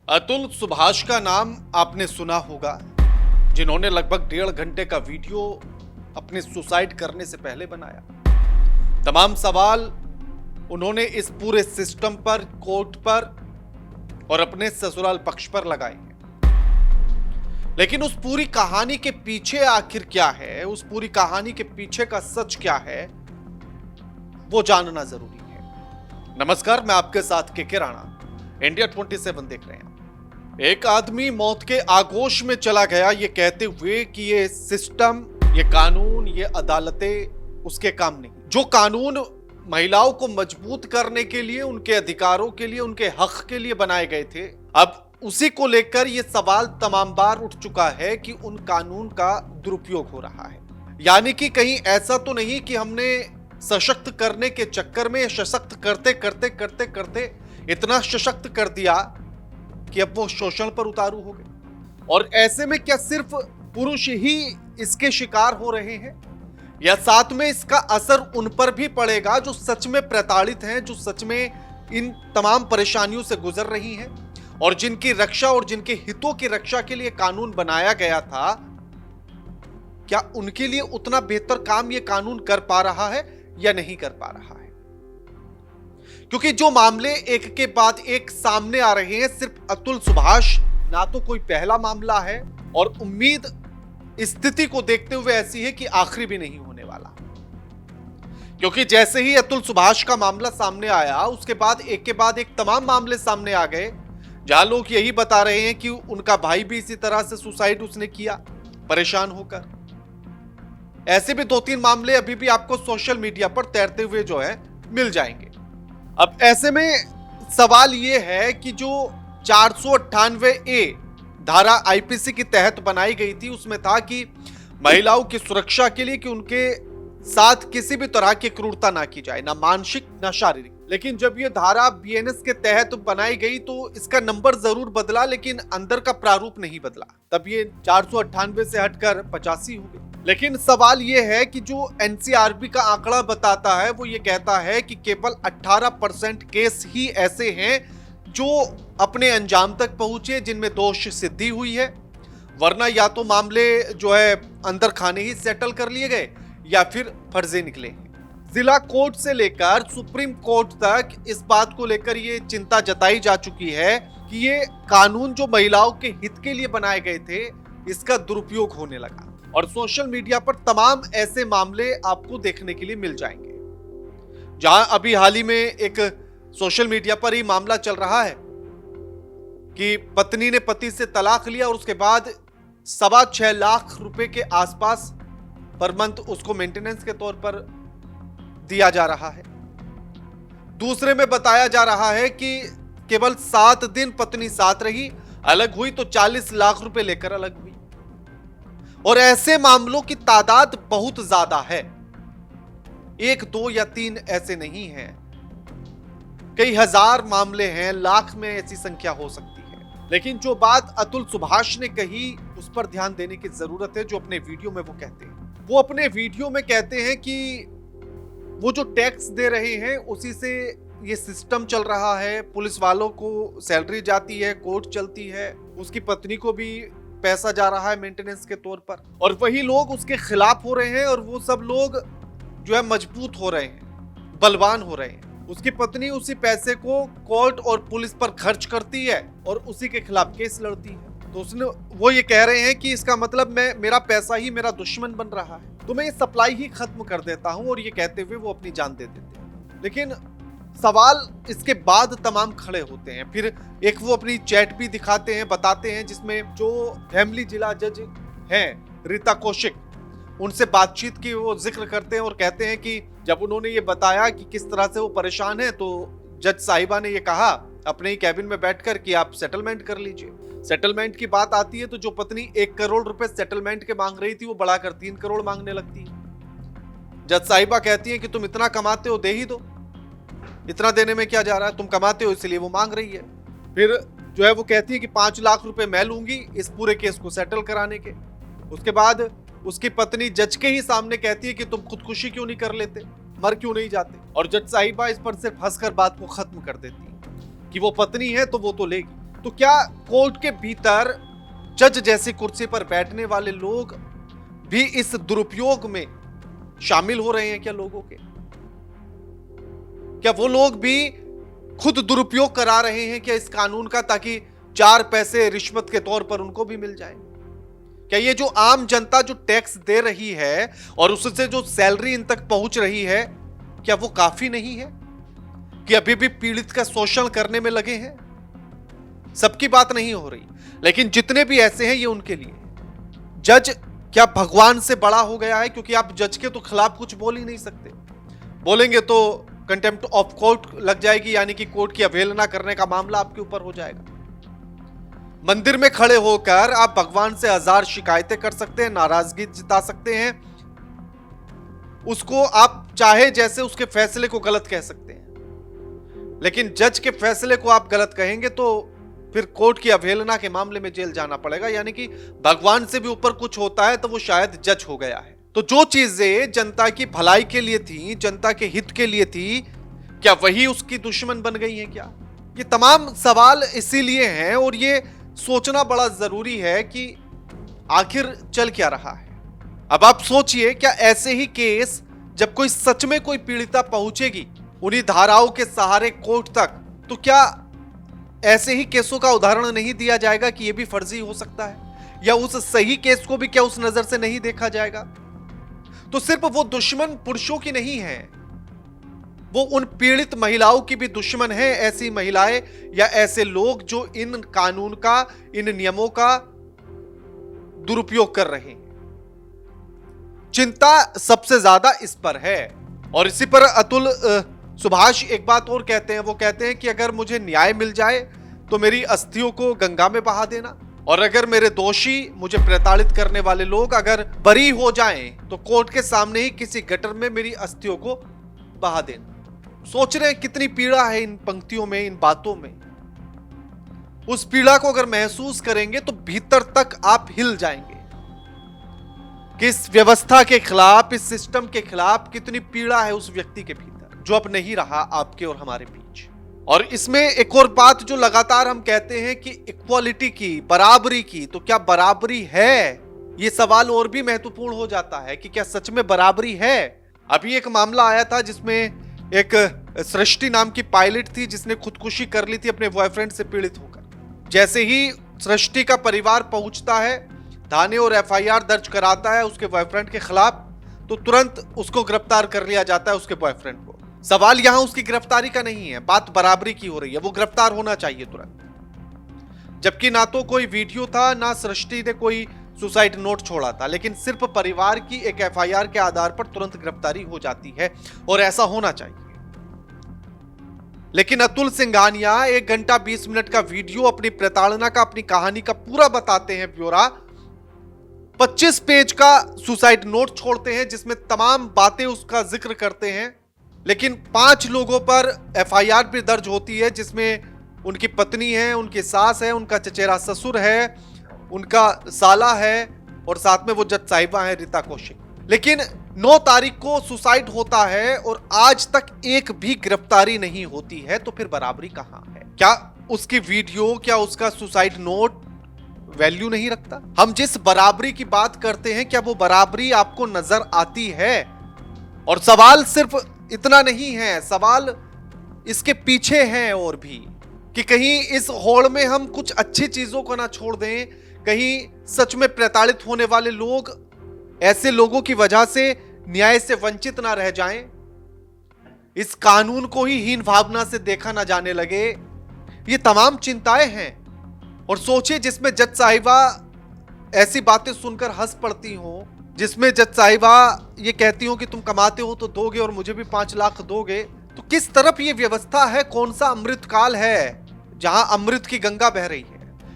अतुल सुभाष का नाम आपने सुना होगा, जिन्होंने लगभग 1.5 घंटे का वीडियो अपने सुसाइड करने से पहले बनाया। तमाम सवाल उन्होंने इस पूरे सिस्टम पर, कोर्ट पर और अपने ससुराल पक्ष पर लगाए हैं। लेकिन उस पूरी कहानी के पीछे आखिर क्या है, उस पूरी कहानी के पीछे का सच क्या है, वो जानना जरूरी है। नमस्कार, मैं आपके साथ के राणा, इंडिया 27 देख रहे हैं। एक आदमी मौत के आगोश में चला गया ये कहते हुए कि ये सिस्टम, ये कानून, ये अदालतें उसके काम नहीं। जो कानून महिलाओं को मजबूत करने के लिए, उनके अधिकारों के लिए, उनके हक के लिए बनाए गए थे, अब उसी को लेकर यह सवाल तमाम बार उठ चुका है कि उन कानून का दुरुपयोग हो रहा है। यानी कि कहीं ऐसा तो नहीं कि हमने सशक्त करने के चक्कर में, सशक्त करते करते करते करते इतना सशक्त कर दिया कि अब वो शोषण पर उतारू हो गए। और ऐसे में क्या सिर्फ पुरुष ही इसके शिकार हो रहे हैं, या साथ में इसका असर उन पर भी पड़ेगा जो सच में प्रताड़ित हैं, जो सच में इन तमाम परेशानियों से गुजर रही हैं और जिनकी रक्षा और जिनके हितों की रक्षा के लिए कानून बनाया गया था, क्या उनके लिए उतना बेहतर काम यह कानून कर पा रहा है या नहीं कर पा रहा है? क्योंकि जो मामले एक के बाद एक सामने आ रहे हैं, सिर्फ अतुल सुभाष ना तो कोई पहला मामला है और उम्मीद स्थिति को देखते हुए ऐसी है कि आखिरी भी नहीं होने वाला। क्योंकि जैसे ही अतुल सुभाष का मामला सामने आया, उसके बाद एक तमाम मामले सामने आ गए, जहां लोग यही बता रहे हैं कि उनका भाई भी इसी तरह से सुसाइड उसने किया, परेशान होकर। ऐसे भी 2-3 मामले अभी भी आपको सोशल मीडिया पर तैरते हुए जो है मिल जाएंगे। अब ऐसे में सवाल यह है कि जो 498A धारा आईपीसी के तहत बनाई गई थी, उसमें था कि महिलाओं की सुरक्षा के लिए कि उनके साथ किसी भी तरह की क्रूरता ना की जाए, ना मानसिक ना शारीरिक। लेकिन जब ये धारा बीएनएस के तहत बनाई गई तो इसका नंबर जरूर बदला, लेकिन अंदर का प्रारूप नहीं बदला। तब ये 498 से हटकर 85 हो गई। लेकिन सवाल यह है कि जो एनसीआरबी का आंकड़ा बताता है, वो ये कहता है कि केवल 18% केस ही ऐसे हैं जो अपने अंजाम तक पहुंचे, जिनमें दोष सिद्धि हुई है, वरना या तो मामले जो है अंदर खाने ही सेटल कर लिए गए या फिर फर्जी निकले। जिला कोर्ट से लेकर सुप्रीम कोर्ट तक इस बात को लेकर ये चिंता जताई जा चुकी है कि ये कानून जो महिलाओं के हित के लिए बनाए गए थे, इसका दुरुपयोग होने लगा। और सोशल मीडिया पर तमाम ऐसे मामले आपको देखने के लिए मिल जाएंगे, जहां अभी हाल ही में एक सोशल मीडिया पर ही मामला चल रहा है कि पत्नी ने पति से तलाक लिया और उसके बाद 6.25 लाख रुपए के आसपास पर मंथ उसको मेंटेनेंस के तौर पर दिया जा रहा है। दूसरे में बताया जा रहा है कि केवल 7 दिन पत्नी साथ रही, अलग हुई तो 40 लाख रुपए लेकर अलग हुई। और ऐसे मामलों की तादाद बहुत ज्यादा है, 1, 2 या 3 ऐसे नहीं हैं, कई हजार मामले हैं, लाख में ऐसी संख्या हो सकती है। लेकिन जो बात अतुल सुभाष ने कही, उस पर ध्यान देने की जरूरत है। जो अपने वीडियो में वो कहते हैं, वो अपने वीडियो में कहते हैं कि वो जो टैक्स दे रहे हैं उसी से ये सिस्टम चल रहा है, पुलिस वालों को सैलरी जाती है, कोर्ट चलती है, उसकी पत्नी को भी पैसा जा रहा है मेंटेनेंस के तौर पर, और वही लोग उसके खिलाफ हो रहे हैं और वो सब लोग जो है मजबूत हो रहे हैं, बलवान हो रहे हैं। उसकी पत्नी उसी पैसे को कोर्ट और पुलिस पर खर्च करती है और उसी के खिलाफ केस लड़ती है। तो वो ये कह रहे हैं कि इसका मतलब मेरा पैसा ही मेरा दुश्मन बन रहा है, तो मैं ये सप्लाई ही खत्म कर देता हूं, और ये कहते हुए वो अपनी जान दे देते हैं। लेकिन सवाल इसके बाद तमाम खड़े होते हैं। फिर एक वो अपनी चैट भी दिखाते हैं, बताते हैं, जिसमें जो फैमिली जिला जज हैं रीता कौशिक, उनसे बातचीत की वो जिक्र करते हैं और कहते हैं कि जब उन्होंने ये बताया कि किस तरह से वो परेशान है, तो जज साहिबा ने ये कहा अपने ही कैबिन में बैठकर कि आप सेटलमेंट कर लीजिए। सेटलमेंट की बात आती है तो जो पत्नी 1 करोड़ रुपए सेटलमेंट के मांग रही थी, वो बढ़ाकर 3 करोड़ मांगने लगती है। जज साहिबा कहती है कि तुम इतना कमाते हो, दे ही दो, इतना देने में क्या जा रहा है, तुम कमाते हो इसलिए वो मांग रही है। फिर जो है वो कहती है कि 5 लाख रुपए मैं लूंगी इस पूरे केस को सेटल कराने के। उसके बाद उसकी पत्नी जज के ही सामने कहती है कि तुम खुदकुशी क्यों नहीं कर लेते, मर क्यों नहीं जाते, और जज साहिबा इस पर सिर्फ हंसकर बात को खत्म कर देती है कि वो पत्नी है तो वो तो लेगी। तो क्या कोर्ट के भीतर जज जैसी कुर्सी पर बैठने वाले लोग भी इस दुरुपयोग में शामिल हो रहे हैं क्या लोगों के? क्या वो लोग भी खुद दुरुपयोग करा रहे हैं क्या इस कानून का, ताकि 4 पैसे रिश्वत के तौर पर उनको भी मिल जाए? क्या ये जो आम जनता जो टैक्स दे रही है और उससे जो सैलरी इन तक पहुंच रही है, क्या वो काफी नहीं है कि अभी भी पीड़ित का शोषण करने में लगे हैं? सबकी बात नहीं हो रही, लेकिन जितने भी ऐसे हैं ये उनके लिए। जज क्या भगवान से बड़ा हो गया है? क्योंकि आप जज के तो खिलाफ कुछ बोल ही नहीं सकते। बोलेंगे तो कंटेम्प्ट ऑफ कोर्ट लग जाएगी, यानी कि कोर्ट की अवहेलना करने का मामला आपके ऊपर हो जाएगा। मंदिर में खड़े होकर आप भगवान से 1000 शिकायतें कर सकते हैं, नाराजगी जता सकते हैं, उसको आप चाहे जैसे उसके फैसले को गलत कह सकते हैं, लेकिन जज के फैसले को आप गलत कहेंगे तो फिर कोर्ट की अवहेलना के मामले में जेल जाना पड़ेगा। यानी कि भगवान से भी ऊपर कुछ होता है तो वो शायद जज हो गया है। तो जो चीजें जनता की भलाई के लिए थी, जनता के हित के लिए थी, क्या वही उसकी दुश्मन बन गई हैं क्या? ये तमाम सवाल इसीलिए हैं और ये सोचना बड़ा जरूरी है कि आखिर चल क्या रहा है। अब आप सोचिए, क्या ऐसे ही केस जब कोई सच में कोई पीड़िता पहुंचेगी उन्हीं धाराओं के सहारे कोर्ट तक, तो क्या ऐसे ही केसों का उदाहरण नहीं दिया जाएगा कि यह भी फर्जी हो सकता है? या उस सही केस को भी क्या उस नजर से नहीं देखा जाएगा? तो सिर्फ वो दुश्मन पुरुषों की नहीं है, वो उन पीड़ित महिलाओं की भी दुश्मन है। ऐसी महिलाएं या ऐसे लोग जो इन कानून का, इन नियमों का दुरुपयोग कर रहे हैं। चिंता सबसे ज्यादा इस पर है। और इसी पर अतुल सुभाष एक बात और कहते हैं। वो कहते हैं कि अगर मुझे न्याय मिल जाए तो मेरी अस्थियों को गंगा में बहा देना, और अगर मेरे दोषी, मुझे प्रताड़ित करने वाले लोग अगर बरी हो जाएं तो कोर्ट के सामने ही किसी गटर में मेरी अस्थियों को बहा देना। सोच रहे हैं कितनी पीड़ा है इन पंक्तियों में, इन बातों में। उस पीड़ा को अगर महसूस करेंगे तो भीतर तक आप हिल जाएंगे कि इस व्यवस्था के खिलाफ, इस सिस्टम के खिलाफ कितनी पीड़ा है उस व्यक्ति के भीतर, जो अब नहीं रहा आपके और हमारे बीच। और इसमें एक और बात जो लगातार हम कहते हैं कि इक्वालिटी की, बराबरी की, तो क्या बराबरी है? ये सवाल और भी महत्वपूर्ण हो जाता है कि क्या सच में बराबरी है? अभी एक मामला आया था जिसमें एक सृष्टि नाम की पायलट थी जिसने खुदकुशी कर ली थी अपने बॉयफ्रेंड से पीड़ित होकर। जैसे ही सृष्टि का परिवार पहुंचता है, थाने और एफआईआर दर्ज कराता है उसके बॉयफ्रेंड के खिलाफ, तो तुरंत उसको गिरफ्तार कर लिया जाता है, उसके बॉयफ्रेंड को। सवाल यहां उसकी गिरफ्तारी का नहीं है, बात बराबरी की हो रही है। वो गिरफ्तार होना चाहिए तुरंत, जबकि ना तो कोई वीडियो था, ना सृष्टि ने कोई सुसाइड नोट छोड़ा था, लेकिन सिर्फ परिवार की एक एफआईआर के आधार पर तुरंत गिरफ्तारी हो जाती है, और ऐसा होना चाहिए। लेकिन अतुल सिंघानिया 1 घंटा 20 मिनट का वीडियो अपनी प्रताड़ना का, अपनी कहानी का पूरा बताते हैं ब्यौरा। 25 पेज का सुसाइड नोट छोड़ते हैं जिसमें तमाम बातें उसका जिक्र करते हैं, लेकिन 5 लोगों पर एफआईआर भी दर्ज होती है, जिसमें उनकी पत्नी है, उनकी सास है, उनका चचेरा ससुर है, उनका साला है, और साथ में वो जज साहिबा है रीता कौशिक। लेकिन 9 तारीख को सुसाइड होता है और आज तक एक भी गिरफ्तारी नहीं होती है, तो फिर बराबरी कहां है? क्या उसकी वीडियो, क्या उसका सुसाइड नोट वैल्यू नहीं रखता? हम जिस बराबरी की बात करते हैं, क्या वो बराबरी आपको नजर आती है? और सवाल सिर्फ इतना नहीं है, सवाल इसके पीछे है और भी, कि कहीं इस होड़ में हम कुछ अच्छी चीजों को ना छोड़ दें, कहीं सच में प्रताड़ित होने वाले लोग ऐसे लोगों की वजह से न्याय से वंचित ना रह जाएं, इस कानून को ही हीन भावना से देखा ना जाने लगे। ये तमाम चिंताएं हैं। और सोचिए, जिसमें जज साहिबा ऐसी बातें सुनकर हंस पड़ती हो, जिसमें जज साहिबा ये कहती हो कि तुम कमाते हो तो दोगे और मुझे भी 5 लाख दोगे, तो किस तरफ ये व्यवस्था है? कौन सा अमृत काल है जहां अमृत की गंगा बह रही है?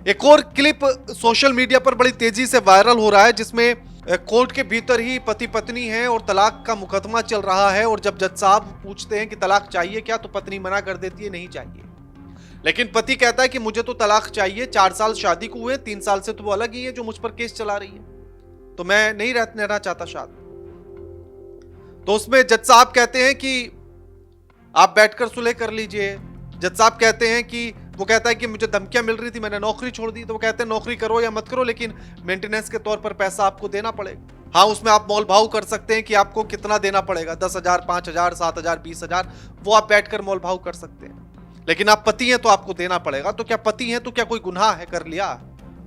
एक और क्लिप सोशल मीडिया पर बड़ी तेजी से वायरल हो रहा है, जिसमें कोर्ट के भीतर ही पति पत्नी है और तलाक का मुकदमा चल रहा है, और जब जज साहब पूछते हैं कि तलाक चाहिए क्या, तो पत्नी मना कर देती है, नहीं चाहिए। लेकिन पति कहता है कि मुझे तो तलाक चाहिए, 4 साल शादी को हुए, 3 साल से तो वो अलग ही है जो मुझ पर केस चला रही है, तो मैं नहीं रहना चाहता साथ। तो उसमें जज साहब कहते हैं कि आप बैठकर सुलह कर लीजिए। जज साहब कहते हैं कि वो कहता है कि मुझे धमकियां मिल रही थी, मैंने नौकरी छोड़ दी। तो वो कहते हैं नौकरी करो या मत करो, लेकिन मेंटेनेंस के तौर पर पैसा आपको देना पड़ेगा। हाँ, उसमें आप मोल भाव कर सकते हैं कि आपको कितना देना पड़ेगा, 10,000, 5,000, 7,000, 20,000, वो आप बैठकर मोल भाव कर सकते हैं। लेकिन आप पति हैं तो आपको देना पड़ेगा। तो क्या पति हैं तो क्या कोई गुनाह है, कर लिया?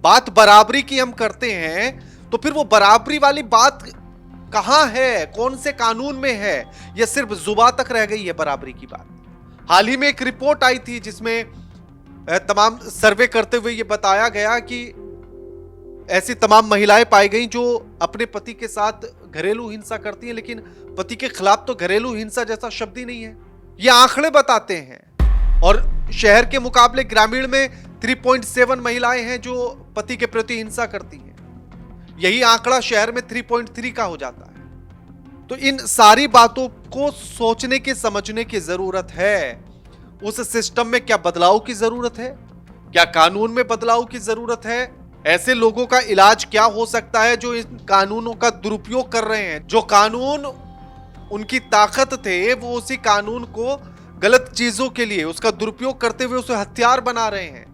बात बराबरी की हम करते हैं तो फिर वो बराबरी वाली बात कहां है, कौन से कानून में है? यह सिर्फ जुबान तक रह गई है बराबरी की बात। हाल ही में एक रिपोर्ट आई थी जिसमें तमाम सर्वे करते हुए यह बताया गया कि ऐसी तमाम महिलाएं पाई गई जो अपने पति के साथ घरेलू हिंसा करती हैं, लेकिन पति के खिलाफ तो घरेलू हिंसा जैसा शब्द ही नहीं है। ये आंकड़े बताते हैं। और शहर के मुकाबले ग्रामीण में 3.7 महिलाएं हैं जो पति के प्रति हिंसा करती हैं। यही आंकड़ा शहर में 3.3 का हो जाता है। तो इन सारी बातों को सोचने की, समझने की जरूरत है। उस सिस्टम में क्या बदलाव की जरूरत है? क्या कानून में बदलाव की जरूरत है? ऐसे लोगों का इलाज क्या हो सकता है जो इन कानूनों का दुरुपयोग कर रहे हैं? जो कानून उनकी ताकत थे, वो उसी कानून को गलत चीजों के लिए उसका दुरुपयोग करते हुए उसे हथियार बना रहे हैं।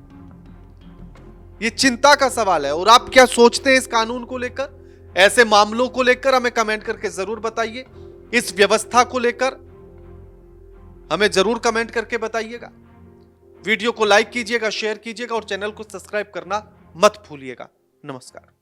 ये चिंता का सवाल है। और आप क्या सोचते हैं इस कानून को लेकर, ऐसे मामलों को लेकर? हमें कमेंट करके जरूर बताइए। इस व्यवस्था को लेकर हमें जरूर कमेंट करके बताइएगा। वीडियो को लाइक कीजिएगा, शेयर कीजिएगा और चैनल को सब्सक्राइब करना मत भूलिएगा। नमस्कार।